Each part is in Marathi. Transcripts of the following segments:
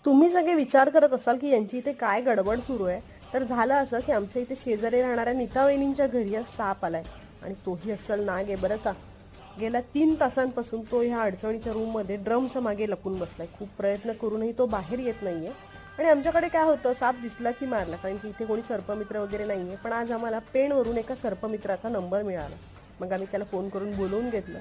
तुम्ही सगळे विचार करत असाल की यांची इथे काय गडबड सुरू आहे. तर झालं असं की आमच्या इथे शेजारी राहणाऱ्या नीता वहिनींच्या घरी आज साप आलाय आणि तोही अस्सल नाग आहे बरं का. गेल्या 3 तासांपासून तो ह्या अडचणीच्या रूममध्ये ड्रमच्या मागे लपून बसलाय. खूप प्रयत्न करूनही तो बाहेर येत नाहीये. आणि आमच्याकडे काय होतं, साप दिसला की मारला, कारण की इथे कोणी सर्पमित्र वगैरे नाहीये. पण आज आम्हाला पेणवरून एका सर्पमित्राचा नंबर मिळाला. मग आम्ही त्याला फोन करून बोलवून घेतलं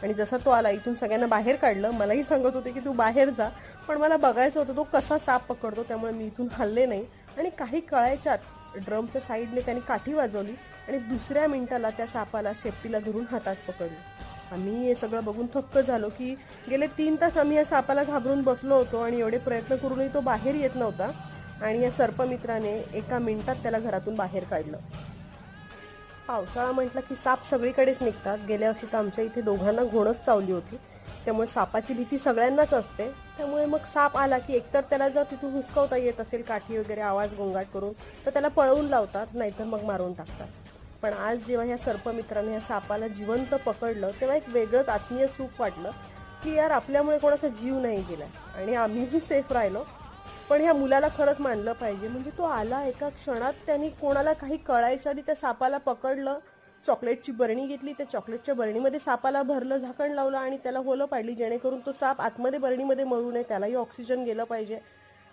आणि जसा तो आला इथून सगळ्यांना बाहेर काढलं. मलाही सांगत होते की तू बाहेर जा, पण मला बघायचं होतं तो कसा साप पकडतो, त्यामुळे मी इथून हल्ले नाही. आणि काही कळायच्या आत ड्रमच्या साईडने त्यांनी काठी वाजवली आणि दुसऱ्या मिनिटाला त्या सापाला शेपटीला धरून हातात पकडलं. आम्ही हे सगळं बघून थक्क झालो की गेले 3 तास आम्ही या सापाला घाबरून बसलो होतो आणि एवढे प्रयत्न करूनही तो बाहेर येत नव्हता. आणि या सर्पमित्राने एका मिनिटात त्याला घरातून बाहेर काढलं. पावसाळा म्हटलं की साप सगळीकडेच निघतात. गेल्या वर्षी तर आमच्या इथे दोघांना घोणच चावली होती. त्यामुळे सापाची भीती सगळ्यांनाच असते. त्यामुळे मग साप आला की एकतर त्याला जर तिथून हुसकावता येत असेल काठी वगैरे आवाज गोंगाट करून, तर त्याला पळवून लावतात, नाहीतर मग मारून टाकतात. पण आज जेव्हा ह्या सर्पमित्राने ह्या सापाला जिवंत पकडलं, तेव्हा एक वेगळंच आत्मीय सुख वाटलं की यार आपल्यामुळे कोणाचा जीव नाही गेलाय आणि आम्हीही सेफ राहिलो. पण ह्या मुलाला खरंच मानलं पाहिजे. म्हणजे तो आला एका क्षणात, त्यांनी कोणाला काही कळायच्या आधी त्या सापाला पकडलं, चॉकलेटची बरणी घेतली, त्या चॉकलेटच्या बरणीमध्ये सापाला भरलं, झाकण लावलं आणि त्याला होलं पाडली, जेणेकरून तो साप आतमध्ये बरणीमध्ये मरू नये, त्यालाही ऑक्सिजन गेलं पाहिजे.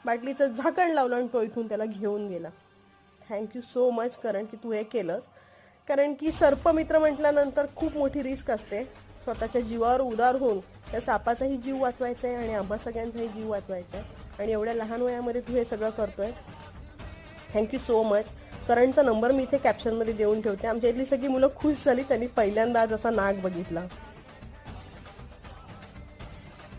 बाटलीचं झाकण लावलं आणि तो इथून त्याला घेऊन गेला. थँक्यू सो मच करण की तू हे केलंस. कारण की सर्पमित्र म्हटल्यानंतर खूप मोठी रिस्क असते. स्वतःच्या जीवावर उदार होऊन त्या सापाचाही जीव वाचवायचा आहे आणि आम्हा सगळ्यांचाही जीव वाचवायचा आहे. आणि एवढ्या लहान वयामध्ये तू हे सगळं करतोय. Thank you so much. करणचा नंबर मी इथे कॅप्शनमध्ये देऊन ठेवते. आमच्या इथली सगळी मुलं खुश झाली, त्यांनी पहिल्यांदा आज असा नाग बघितला.